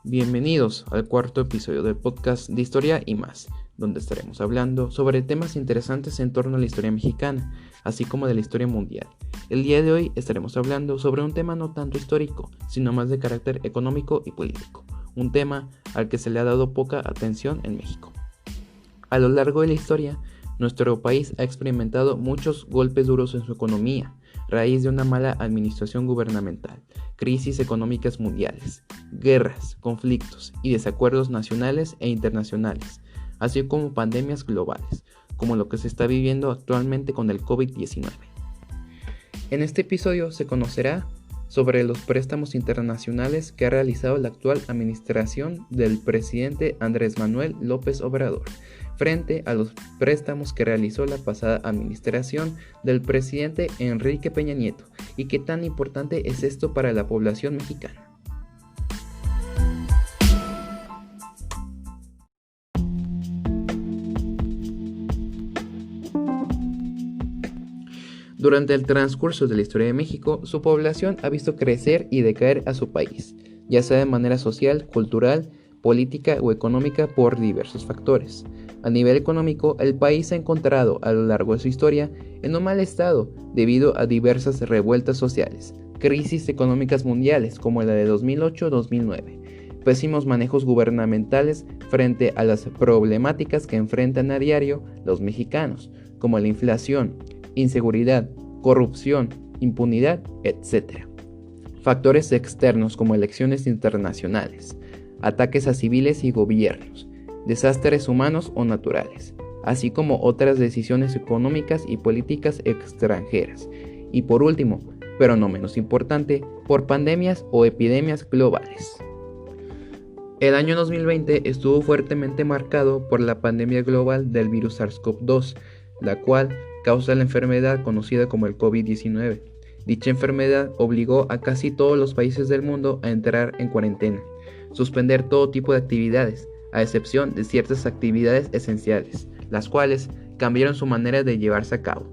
Bienvenidos al cuarto episodio del podcast de Historia y más, donde estaremos hablando sobre temas interesantes en torno a la historia mexicana, así como de la historia mundial. El día de hoy estaremos hablando sobre un tema no tanto histórico, sino más de carácter económico y político, un tema al que se le ha dado poca atención en México. A lo largo de la historia, nuestro país ha experimentado muchos golpes duros en su economía, raíz de una mala administración gubernamental, crisis económicas mundiales, guerras, conflictos y desacuerdos nacionales e internacionales, así como pandemias globales, como lo que se está viviendo actualmente con el COVID-19. En este episodio se conocerá sobre los préstamos internacionales que ha realizado la actual administración del presidente Andrés Manuel López Obrador, frente a los préstamos que realizó la pasada administración del presidente Enrique Peña Nieto, y qué tan importante es esto para la población mexicana. Durante el transcurso de la historia de México, su población ha visto crecer y decaer a su país, ya sea de manera social, cultural, política o económica por diversos factores. A nivel económico, el país se ha encontrado a lo largo de su historia en un mal estado debido a diversas revueltas sociales, crisis económicas mundiales como la de 2008-2009, pésimos manejos gubernamentales frente a las problemáticas que enfrentan a diario los mexicanos, como la inflación, inseguridad, corrupción, impunidad, etc. Factores externos como elecciones internacionales, ataques a civiles y gobiernos, desastres humanos o naturales, así como otras decisiones económicas y políticas extranjeras. Y por último, pero no menos importante, por pandemias o epidemias globales. El año 2020 estuvo fuertemente marcado por la pandemia global del virus SARS-CoV-2, la cual causa la enfermedad conocida como el COVID-19. Dicha enfermedad obligó a casi todos los países del mundo a entrar en cuarentena, suspender todo tipo de actividades, a excepción de ciertas actividades esenciales, las cuales cambiaron su manera de llevarse a cabo.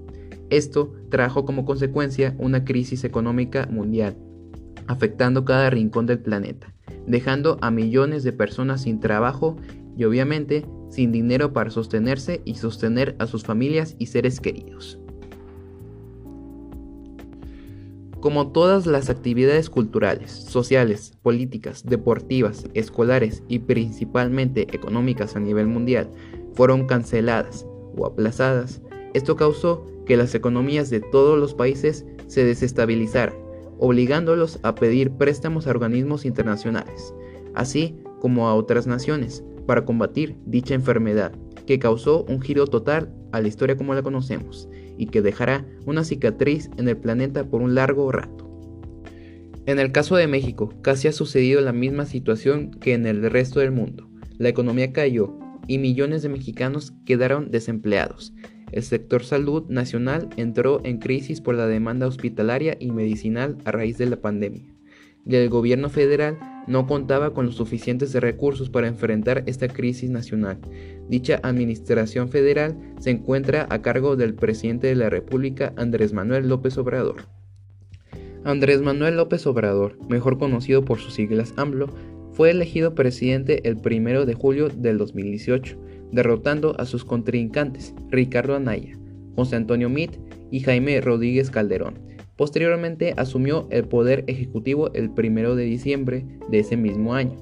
Esto trajo como consecuencia una crisis económica mundial, afectando cada rincón del planeta, dejando a millones de personas sin trabajo y obviamente sin dinero para sostenerse y sostener a sus familias y seres queridos. Como todas las actividades culturales, sociales, políticas, deportivas, escolares y principalmente económicas a nivel mundial fueron canceladas o aplazadas, esto causó que las economías de todos los países se desestabilizaran, obligándolos a pedir préstamos a organismos internacionales, así como a otras naciones, para combatir dicha enfermedad, que causó un giro total a la historia como la conocemos, y que dejará una cicatriz en el planeta por un largo rato. En el caso de México, casi ha sucedido la misma situación que en el resto del mundo. La economía cayó y millones de mexicanos quedaron desempleados. El sector salud nacional entró en crisis por la demanda hospitalaria y medicinal a raíz de la pandemia. Y el gobierno federal no contaba con los suficientes recursos para enfrentar esta crisis nacional. Dicha administración federal se encuentra a cargo del presidente de la República, Andrés Manuel López Obrador. Andrés Manuel López Obrador, mejor conocido por sus siglas AMLO, fue elegido presidente el 1 de julio del 2018, derrotando a sus contrincantes Ricardo Anaya, José Antonio Meade y Jaime Rodríguez Calderón. Posteriormente asumió el poder ejecutivo el 1 de diciembre de ese mismo año.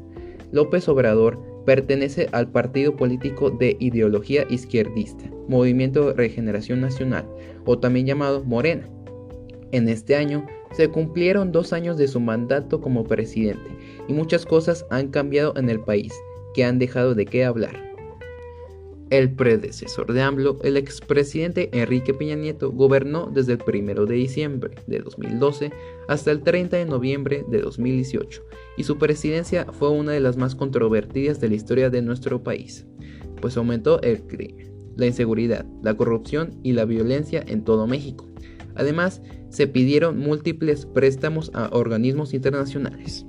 López Obrador pertenece al partido político de ideología izquierdista, Movimiento Regeneración Nacional, o también llamado Morena. En este año se cumplieron 2 años de su mandato como presidente y muchas cosas han cambiado en el país, que han dejado de qué hablar. El predecesor de AMLO, el expresidente Enrique Peña Nieto, gobernó desde el 1 de diciembre de 2012 hasta el 30 de noviembre de 2018, y su presidencia fue una de las más controvertidas de la historia de nuestro país, pues aumentó el crimen, la inseguridad, la corrupción y la violencia en todo México. Además, se pidieron múltiples préstamos a organismos internacionales.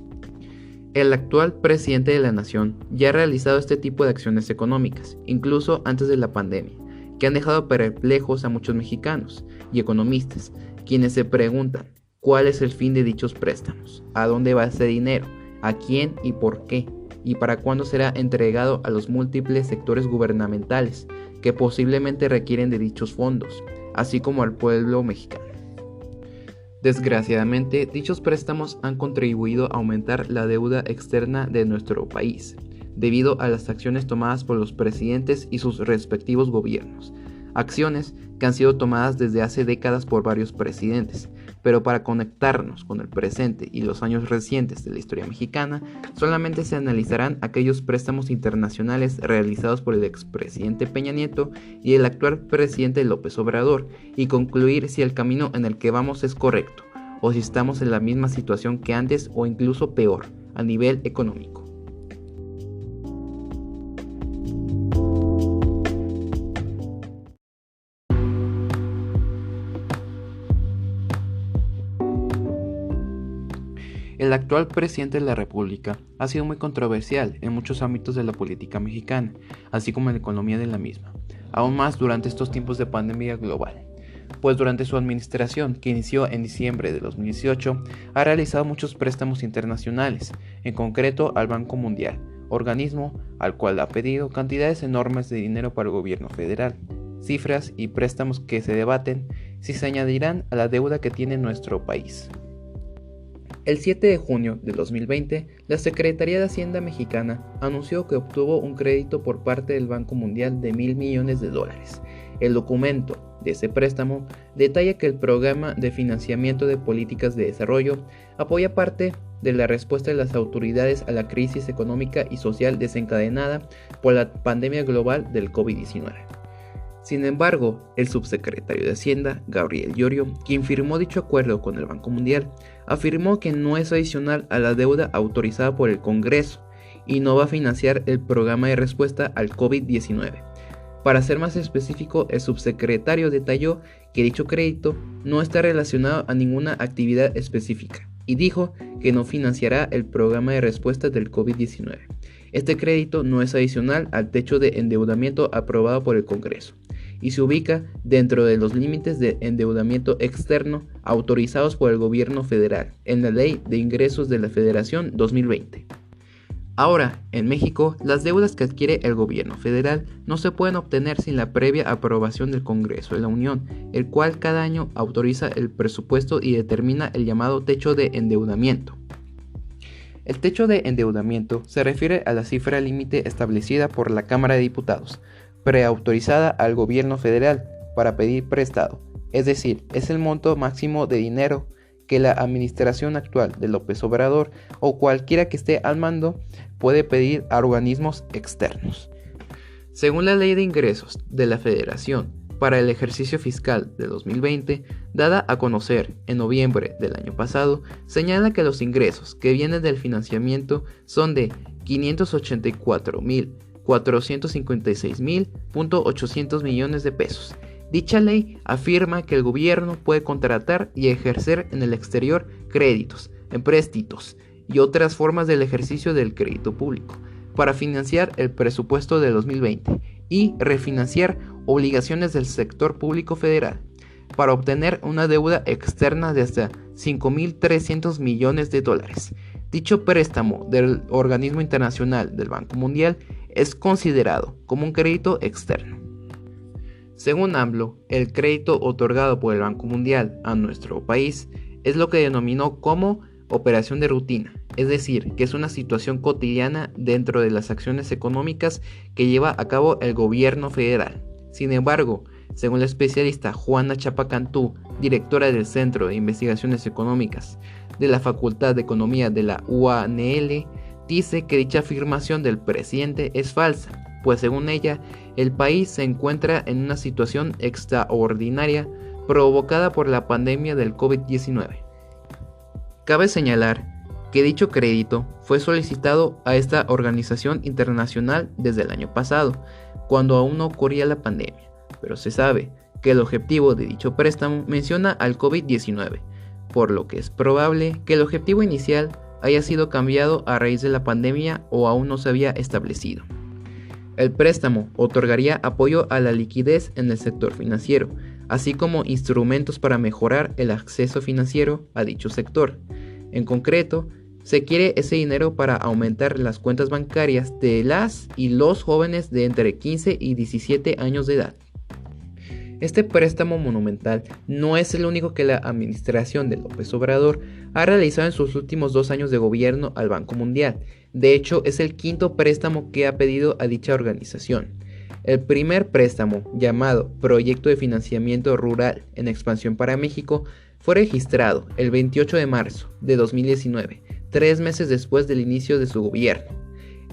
El actual presidente de la nación ya ha realizado este tipo de acciones económicas, incluso antes de la pandemia, que han dejado perplejos a muchos mexicanos y economistas, quienes se preguntan cuál es el fin de dichos préstamos, a dónde va ese dinero, a quién y por qué, y para cuándo será entregado a los múltiples sectores gubernamentales que posiblemente requieren de dichos fondos, así como al pueblo mexicano. Desgraciadamente, dichos préstamos han contribuido a aumentar la deuda externa de nuestro país, debido a las acciones tomadas por los presidentes y sus respectivos gobiernos, acciones que han sido tomadas desde hace décadas por varios presidentes, pero para conectarnos con el presente y los años recientes de la historia mexicana, solamente se analizarán aquellos préstamos internacionales realizados por el expresidente Peña Nieto y el actual presidente López Obrador, y concluir si el camino en el que vamos es correcto, o si estamos en la misma situación que antes o incluso peor, a nivel económico. El actual presidente de la República ha sido muy controversial en muchos ámbitos de la política mexicana, así como en la economía de la misma, aún más durante estos tiempos de pandemia global, pues durante su administración, que inició en diciembre de 2018, ha realizado muchos préstamos internacionales, en concreto al Banco Mundial, organismo al cual ha pedido cantidades enormes de dinero para el gobierno federal, cifras y préstamos que se debaten si se añadirán a la deuda que tiene nuestro país. El 7 de junio de 2020, la Secretaría de Hacienda mexicana anunció que obtuvo un crédito por parte del Banco Mundial de $1,000 millones. El documento de ese préstamo detalla que el Programa de Financiamiento de Políticas de Desarrollo apoya parte de la respuesta de las autoridades a la crisis económica y social desencadenada por la pandemia global del COVID-19. Sin embargo, el subsecretario de Hacienda, Gabriel Llorio, quien firmó dicho acuerdo con el Banco Mundial, afirmó que no es adicional a la deuda autorizada por el Congreso y no va a financiar el programa de respuesta al COVID-19. Para ser más específico, el subsecretario detalló que dicho crédito no está relacionado a ninguna actividad específica y dijo que no financiará el programa de respuesta del COVID-19. Este crédito no es adicional al techo de endeudamiento aprobado por el Congreso y se ubica dentro de los límites de endeudamiento externo autorizados por el gobierno federal en la Ley de Ingresos de la Federación 2020. Ahora, en México, las deudas que adquiere el gobierno federal no se pueden obtener sin la previa aprobación del Congreso de la Unión, el cual cada año autoriza el presupuesto y determina el llamado techo de endeudamiento. El techo de endeudamiento se refiere a la cifra límite establecida por la Cámara de Diputados, preautorizada al gobierno federal para pedir prestado, es decir, es el monto máximo de dinero que la administración actual de López Obrador o cualquiera que esté al mando puede pedir a organismos externos. Según la Ley de Ingresos de la Federación para el ejercicio fiscal de 2020, dada a conocer en noviembre del año pasado, señala que los ingresos que vienen del financiamiento son de 584.456.800 millones de pesos. Dicha ley afirma que el gobierno puede contratar y ejercer en el exterior créditos, empréstitos y otras formas del ejercicio del crédito público para financiar el presupuesto de 2020 y refinanciar obligaciones del sector público federal para obtener una deuda externa de hasta $5.300 millones. Dicho préstamo del organismo internacional del Banco Mundial es considerado como un crédito externo. Según AMLO, el crédito otorgado por el Banco Mundial a nuestro país es lo que denominó como operación de rutina, es decir, que es una situación cotidiana dentro de las acciones económicas que lleva a cabo el gobierno federal. Sin embargo, según la especialista Juana Chapacantú, directora del Centro de Investigaciones Económicas de la Facultad de Economía de la UANL, dice que dicha afirmación del presidente es falsa, pues según ella, el país se encuentra en una situación extraordinaria provocada por la pandemia del COVID-19. Cabe señalar que dicho crédito fue solicitado a esta organización internacional desde el año pasado, cuando aún no ocurría la pandemia, pero se sabe que el objetivo de dicho préstamo menciona al COVID-19, por lo que es probable que el objetivo inicial haya sido cambiado a raíz de la pandemia o aún no se había establecido. El préstamo otorgaría apoyo a la liquidez en el sector financiero, así como instrumentos para mejorar el acceso financiero a dicho sector. En concreto, Se quiere ese dinero para aumentar las cuentas bancarias de las y los jóvenes de entre 15 y 17 años de edad. Este préstamo monumental no es el único que la administración de López Obrador ha realizado en sus últimos 2 años de gobierno al Banco Mundial. De hecho, es el quinto préstamo que ha pedido a dicha organización. El primer préstamo, llamado Proyecto de Financiamiento Rural en Expansión para México, fue registrado el 28 de marzo de 2019, 3 meses después del inicio de su gobierno.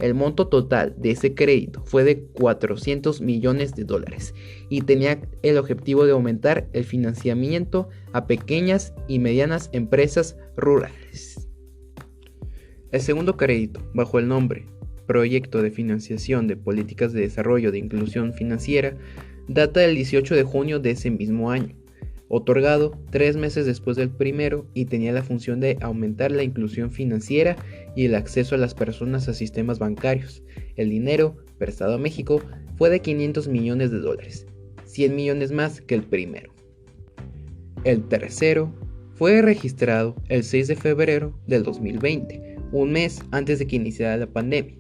El monto total de ese crédito fue de $400 millones y tenía el objetivo de aumentar el financiamiento a pequeñas y medianas empresas rurales. El segundo crédito, bajo el nombre Proyecto de Financiación de Políticas de Desarrollo de Inclusión Financiera, data del 18 de junio de ese mismo año, otorgado 3 meses después del primero, y tenía la función de aumentar la inclusión financiera y el acceso a las personas a sistemas bancarios. El dinero prestado a México fue de $500 millones, 100 millones más que el primero. El tercero fue registrado el 6 de febrero del 2020, un mes antes de que iniciara la pandemia,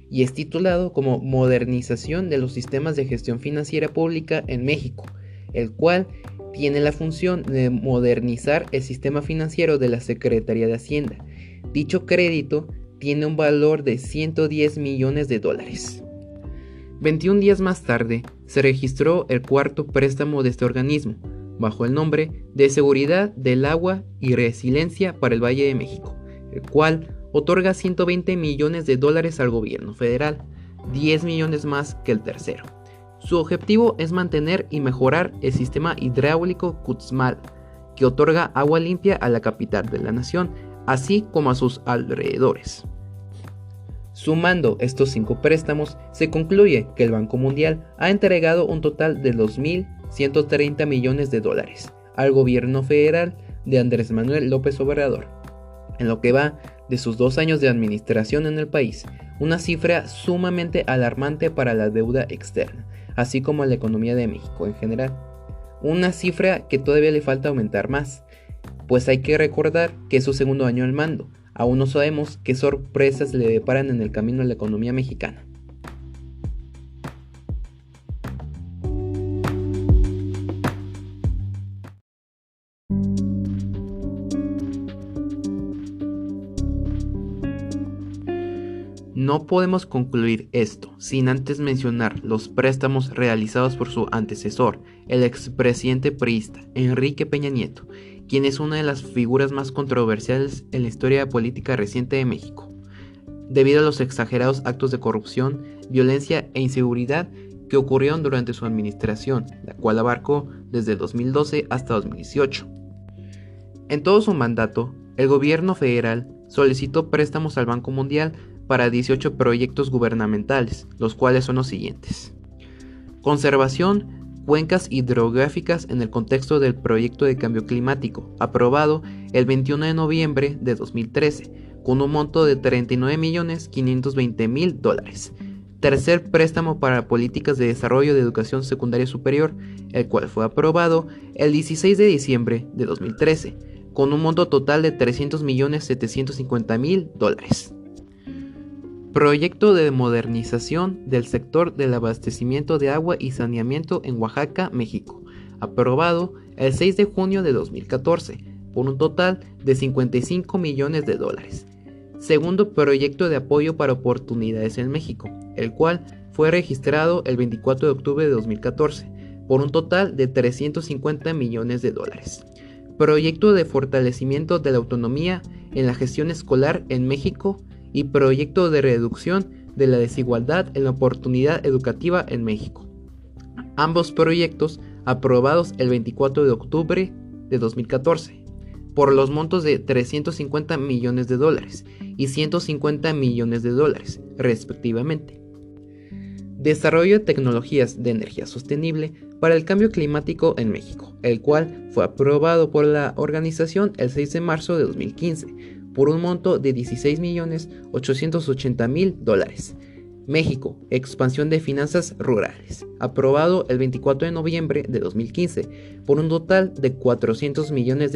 y es titulado como Modernización de los Sistemas de Gestión Financiera Pública en México, el cual tiene la función de modernizar el sistema financiero de la Secretaría de Hacienda. Dicho crédito tiene un valor de $110 millones. 21 días más tarde, se registró el cuarto préstamo de este organismo, bajo el nombre de Seguridad del Agua y Resiliencia para el Valle de México, el cual otorga $120 millones al gobierno federal, 10 millones más que el tercero. Su objetivo es mantener y mejorar el sistema hidráulico Cutzmal, que otorga agua limpia a la capital de la nación, así como a sus alrededores. Sumando estos 5 préstamos, se concluye que el Banco Mundial ha entregado un total de $2.130 millones al gobierno federal de Andrés Manuel López Obrador, en lo que va de sus 2 años de administración en el país, una cifra sumamente alarmante para la deuda externa, así como la economía de México en general. Una cifra que todavía le falta aumentar más, pues hay que recordar que es su segundo año al mando. Aún no sabemos qué sorpresas le deparan en el camino a la economía mexicana. No podemos concluir esto sin antes mencionar los préstamos realizados por su antecesor, el expresidente priista Enrique Peña Nieto, quien es una de las figuras más controversiales en la historia política reciente de México, debido a los exagerados actos de corrupción, violencia e inseguridad que ocurrieron durante su administración, la cual abarcó desde 2012 hasta 2018. En todo su mandato, el gobierno federal solicitó préstamos al Banco Mundial para 18 proyectos gubernamentales, los cuales son los siguientes: conservación, cuencas hidrográficas en el contexto del proyecto de cambio climático, aprobado el 21 de noviembre de 2013, con un monto de $39.520.000. Tercer préstamo para políticas de desarrollo de educación secundaria superior, el cual fue aprobado el 16 de diciembre de 2013, con un monto total de $300.750.000. Proyecto de modernización del sector del abastecimiento de agua y saneamiento en Oaxaca, México, aprobado el 6 de junio de 2014, por un total de $55 millones. Segundo proyecto de apoyo para oportunidades en México, el cual fue registrado el 24 de octubre de 2014, por un total de $350 millones. Proyecto de fortalecimiento de la autonomía en la gestión escolar en México y proyecto de reducción de la desigualdad en la oportunidad educativa en México. Ambos proyectos aprobados el 24 de octubre de 2014 por los montos de $350 millones y $150 millones, respectivamente. Desarrollo de tecnologías de energía sostenible para el cambio climático en México, el cual fue aprobado por la organización el 6 de marzo de 2015, por un monto de $16.880.000. México, expansión de finanzas rurales, aprobado el 24 de noviembre de 2015, por un total de $400 millones.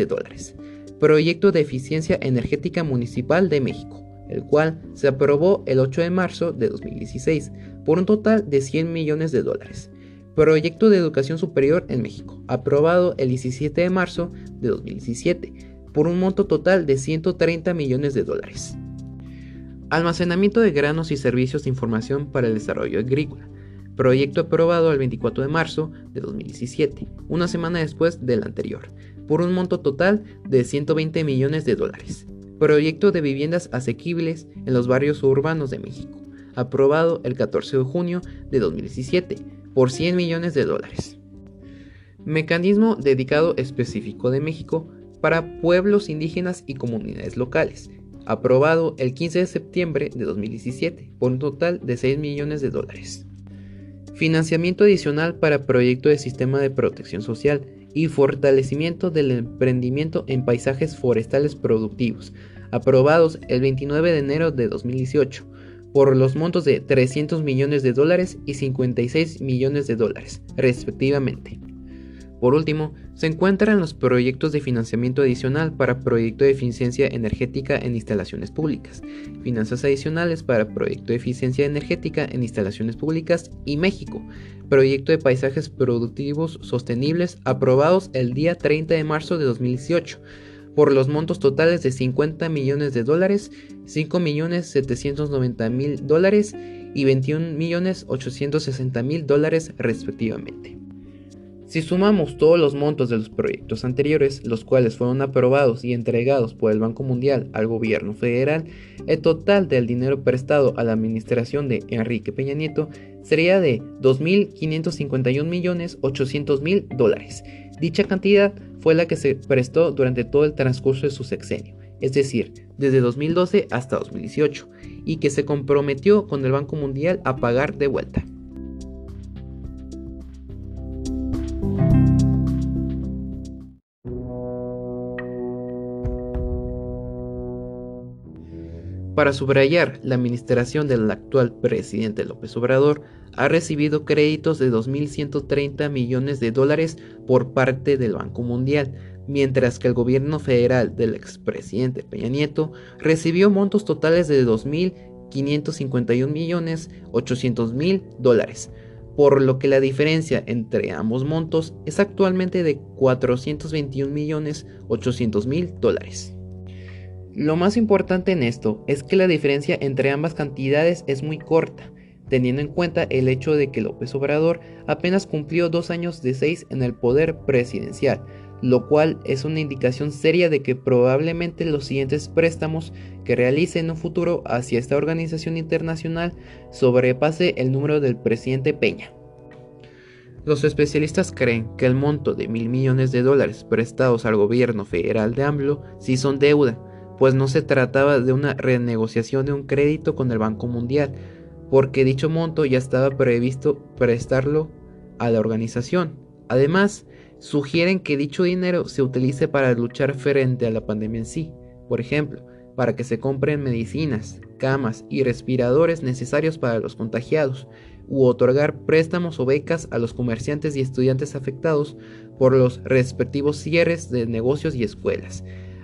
Proyecto de Eficiencia Energética Municipal de México, el cual se aprobó el 8 de marzo de 2016 por un total de $100 millones. Proyecto de Educación Superior en México, aprobado el 17 de marzo de 2017 por un monto total de $130 millones. Almacenamiento de granos y servicios de información para el desarrollo agrícola. Proyecto aprobado el 24 de marzo de 2017, una semana después del anterior, por un monto total de $120 millones. Proyecto de viviendas asequibles en los barrios urbanos de México, aprobado el 14 de junio de 2017, por $100 millones. Mecanismo dedicado específico de México para pueblos indígenas y comunidades locales, aprobado el 15 de septiembre de 2017 por un total de $6 millones. Financiamiento adicional para proyecto de sistema de protección social y fortalecimiento del emprendimiento en paisajes forestales productivos, aprobados el 29 de enero de 2018 por los montos de $300 millones y $56 millones, respectivamente. Por último, se encuentran los proyectos de financiamiento adicional para proyecto de eficiencia energética en instalaciones públicas, finanzas adicionales para proyecto de eficiencia energética en instalaciones públicas y México, proyecto de paisajes productivos sostenibles aprobados el día 30 de marzo de 2018, por los montos totales de $50 millones, $5.790.000 y $21.860.000, respectivamente. Si sumamos todos los montos de los proyectos anteriores, los cuales fueron aprobados y entregados por el Banco Mundial al gobierno federal, el total del dinero prestado a la administración de Enrique Peña Nieto sería de $2.551.800.000. Dicha cantidad fue la que se prestó durante todo el transcurso de su sexenio, es decir, desde 2012 hasta 2018, y que se comprometió con el Banco Mundial a pagar de vuelta. Para subrayar, la administración del actual presidente López Obrador ha recibido créditos de $2.130 millones por parte del Banco Mundial, mientras que el gobierno federal del expresidente Peña Nieto recibió montos totales de $2.551.800.000, por lo que la diferencia entre ambos montos es actualmente de $421.800.000. Lo más importante en esto es que la diferencia entre ambas cantidades es muy corta, teniendo en cuenta el hecho de que López Obrador apenas cumplió 2 años de 6 en el poder presidencial, lo cual es una indicación seria de que probablemente los siguientes préstamos que realice en un futuro hacia esta organización internacional sobrepase el número del presidente Peña. Los especialistas creen que el monto de $1.000 millones prestados al gobierno federal de AMLO sí son deuda, pues no se trataba de una renegociación de un crédito con el Banco Mundial, porque dicho monto ya estaba previsto prestarlo a la organización. Además, sugieren que dicho dinero se utilice para luchar frente a la pandemia en sí, por ejemplo, para que se compren medicinas, camas y respiradores necesarios para los contagiados, u otorgar préstamos o becas a los comerciantes y estudiantes afectados por los respectivos cierres de negocios y escuelas,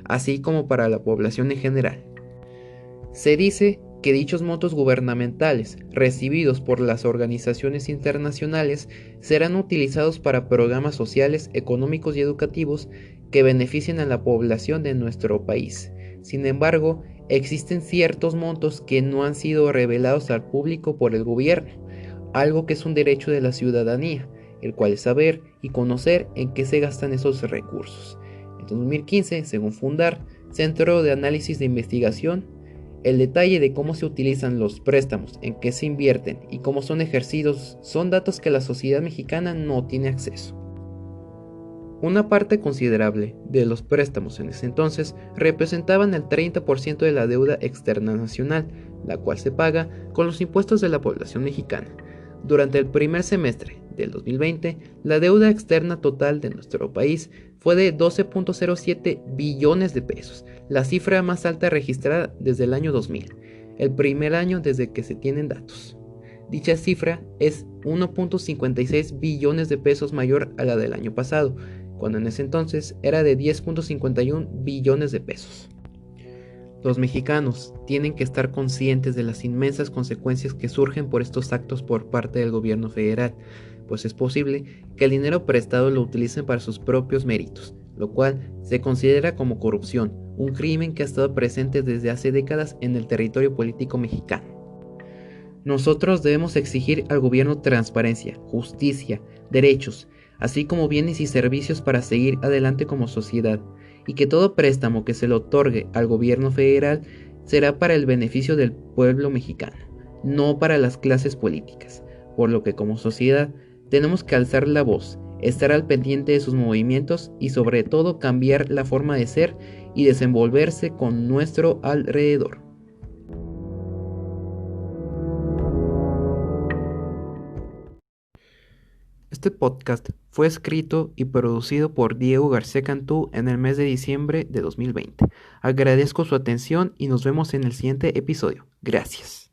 así como para la población en general. Se dice que dichos montos gubernamentales recibidos por las organizaciones internacionales serán utilizados para programas sociales, económicos y educativos que beneficien a la población de nuestro país. Sin embargo, existen ciertos montos que no han sido revelados al público por el gobierno, algo que es un derecho de la ciudadanía, el cual es saber y conocer en qué se gastan esos recursos. En 2015, según Fundar, Centro de Análisis de Investigación, el detalle de cómo se utilizan los préstamos, en qué se invierten y cómo son ejercidos son datos que la sociedad mexicana no tiene acceso. Una parte considerable de los préstamos en ese entonces representaban el 30% de la deuda externa nacional, la cual se paga con los impuestos de la población mexicana. Durante el primer semestre del 2020, la deuda externa total de nuestro país fue de 12.07 billones de pesos, la cifra más alta registrada desde el año 2000, el primer año desde que se tienen datos. Dicha cifra es 1.56 billones de pesos mayor a la del año pasado, cuando en ese entonces era de 10.51 billones de pesos. Los mexicanos tienen que estar conscientes de las inmensas consecuencias que surgen por estos actos por parte del gobierno federal, pues es posible que el dinero prestado lo utilicen para sus propios méritos, lo cual se considera como corrupción, un crimen que ha estado presente desde hace décadas en el territorio político mexicano. Nosotros debemos exigir al gobierno transparencia, justicia, derechos, así como bienes y servicios para seguir adelante como sociedad, y que todo préstamo que se le otorgue al gobierno federal será para el beneficio del pueblo mexicano, no para las clases políticas, por lo que como sociedad tenemos que alzar la voz, estar al pendiente de sus movimientos y sobre todo cambiar la forma de ser y desenvolverse con nuestro alrededor. Este podcast fue escrito y producido por Diego García Cantú en el mes de diciembre de 2020. Agradezco su atención y nos vemos en el siguiente episodio. Gracias.